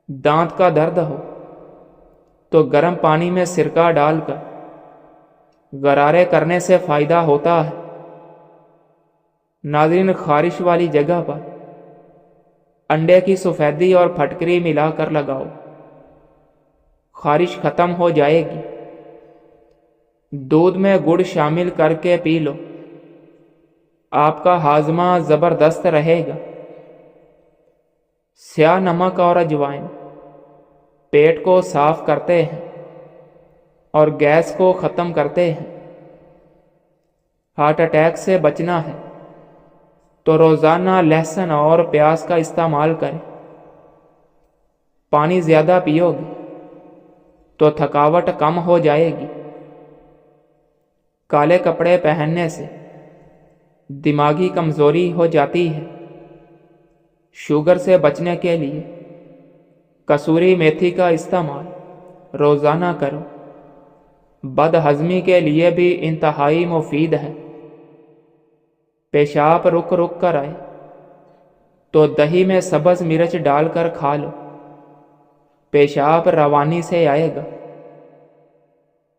दांत का दर्द हो तो गर्म पानी में सिरका डालकर गरारे करने से फ़ायदा होता है। नाज़रीन, खारिश वाली जगह पर अंडे की सफ़ेदी और फटकरी मिलाकर लगाओ, खारिश ख़त्म हो जाएगी। दूध में गुड़ शामिल करके पी लो, आपका हाजमा ज़बरदस्त रहेगा। स्याह नमक और अजवाइन पेट को साफ करते हैं और गैस को ख़त्म करते हैं। हार्ट अटैक से बचना है तो रोज़ाना लहसुन और प्याज का इस्तेमाल करें। पानी ज़्यादा पियोगे तो थकावट कम हो जाएगी। काले कपड़े पहनने से दिमागी कमज़ोरी हो जाती है। शुगर से बचने के लिए कसूरी मेथी का इस्तेमाल रोज़ाना करो। बदहज़मी के लिए भी इंतहाई मुफीद है। पेशाब रुक रुक कर आए तो दही में सब्ज़ मिर्च डालकर खा लो, पेशाब रवानी से आएगा।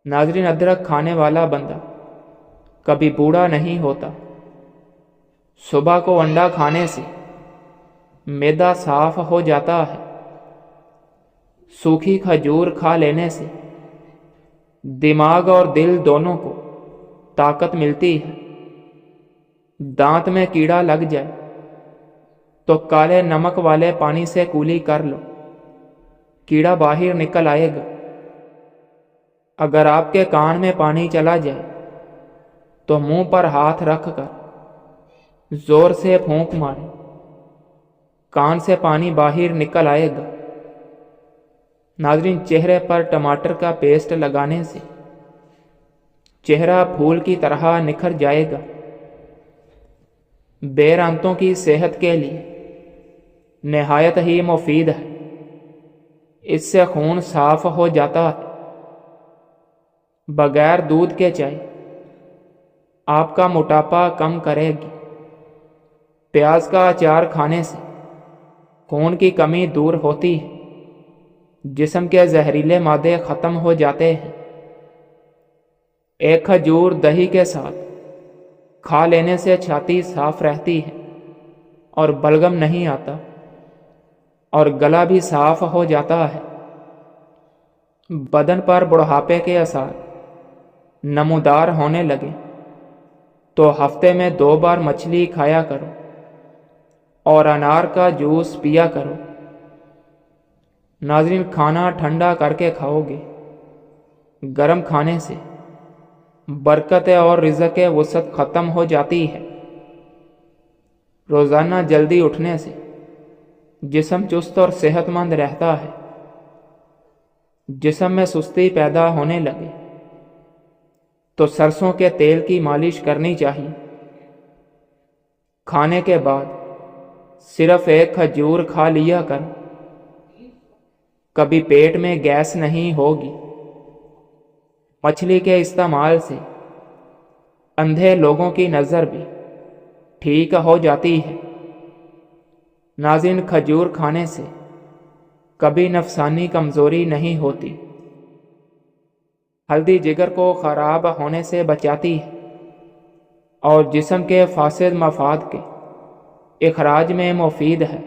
नाज़रीन, अदरक खाने वाला बंदा कभी बूढ़ा नहीं होता। सुबह को अंडा खाने से मैदा साफ हो जाता है। सूखी खजूर खा लेने से दिमाग और दिल दोनों को ताकत मिलती है। दांत में कीड़ा लग जाए तो काले नमक वाले पानी से कुली कर लो, कीड़ा बाहर निकल आएगा। अगर आपके कान में पानी चला जाए तो मुंह पर हाथ रखकर जोर से फूंक मारें, कान से पानी बाहर निकल आएगा। नाज़रीन, चेहरे पर टमाटर का पेस्ट लगाने से चेहरा फूल की तरह निखर जाएगा। बेरांतों की सेहत के लिए नहायत ही मुफीद है। इससे खून साफ हो जाता है। बगैर दूध के चाय आपका मोटापा कम करेगी। प्याज का अचार खाने से खून की कमी दूर होती है। जिस्म के जहरीले मादे ख़त्म हो जाते हैं। एक खजूर दही के साथ खा लेने से छाती साफ रहती है और बलगम नहीं आता और गला भी साफ हो जाता है। बदन पर बुढ़ापे के असर नमूदार होने लगे तो हफ्ते में 2 बार मछली खाया करो और अनार का जूस पिया करो। नाज़रीन, खाना ठंडा करके खाओगे। गरम खाने से बरकत और रिज़्क़ वसअत ख़त्म हो जाती है। रोज़ाना जल्दी उठने से जिस्म चुस्त और सेहतमंद रहता है। जिस्म में सुस्ती पैदा होने लगे तो सरसों के तेल की मालिश करनी चाहिए। खाने के बाद सिर्फ 1 खजूर खा लिया कर, कभी पेट में गैस नहीं होगी। मछली के इस्तेमाल से अंधे लोगों की नज़र भी ठीक हो जाती है। नाज़रीन, खजूर खाने से कभी नफसानी कमज़ोरी नहीं होती। हल्दी जिगर को ख़राब होने से बचाती है और जिस्म के फासिद मफाद के इखराज में मुफीद है।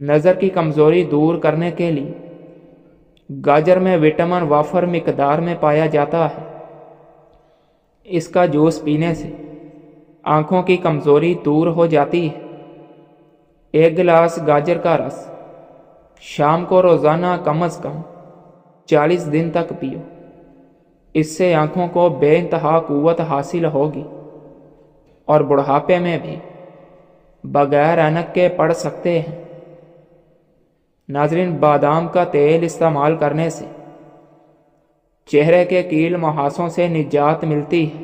नज़र की कमज़ोरी दूर करने के लिए गाजर में विटामिन वाफर मिकदार में पाया जाता है। इसका जूस पीने से आँखों की कमज़ोरी दूर हो जाती है। 1 गिलास गाजर का रस शाम को रोज़ाना कम अज़ कम 40 दिन तक पियो। इससे आँखों को बेइंतहा क़ुव्वत हासिल होगी और बुढ़ापे में भी बगैर ऐनक के पढ़ सकते हैं। नाज़रीन, बादाम का तेल इस्तेमाल करने से चेहरे के कील मुहासों से निजात मिलती है।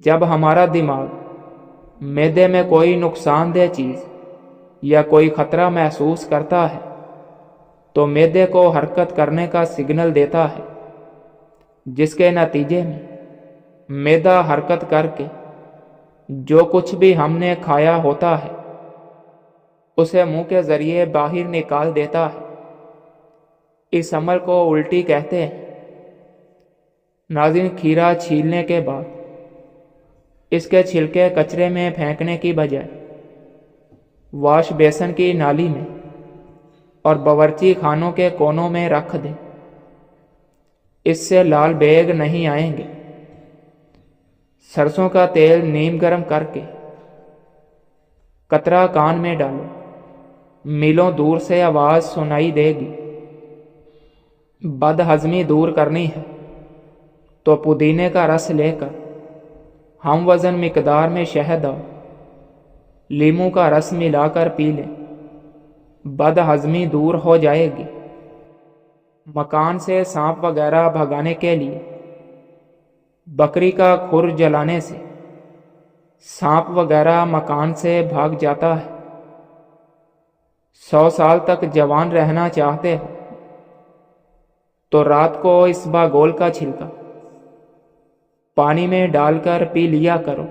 जब हमारा दिमाग मैदे में कोई नुकसानदेह चीज़ या कोई ख़तरा महसूस करता है तो मैदे को हरकत करने का सिग्नल देता है, जिसके नतीजे में मैदा हरकत करके जो कुछ भी हमने खाया होता है اسے منہ کے ذریعے باہر نکال دیتا ہے۔ اس عمل کو الٹی کہتے ہیں۔ ناظرین، کھیرا چھیلنے کے بعد اس کے چھلکے کچرے میں پھینکنے کی بجائے واش بیسن کی نالی میں اور باورچی خانوں کے کونوں میں رکھ دیں۔ اس سے لال بیگ نہیں آئیں گے۔ سرسوں کا تیل نیم گرم کر کے قطرہ کان میں ڈالو، میلوں دور سے آواز سنائی دے گی۔ بد ہضمی دور کرنی ہے تو پودینے کا رس لے کر ہم وزن مقدار میں شہد اور لیموں کا رس ملا کر پی لیں، بد ہضمی دور ہو جائے گی۔ مکان سے سانپ وغیرہ بھگانے کے لیے بکری کا کھر جلانے سے سانپ وغیرہ مکان سے بھاگ جاتا ہے۔ 100 سال تک جوان رہنا چاہتے ہو تو رات کو اس باگول کا چھلکا پانی میں ڈال کر پی لیا کرو۔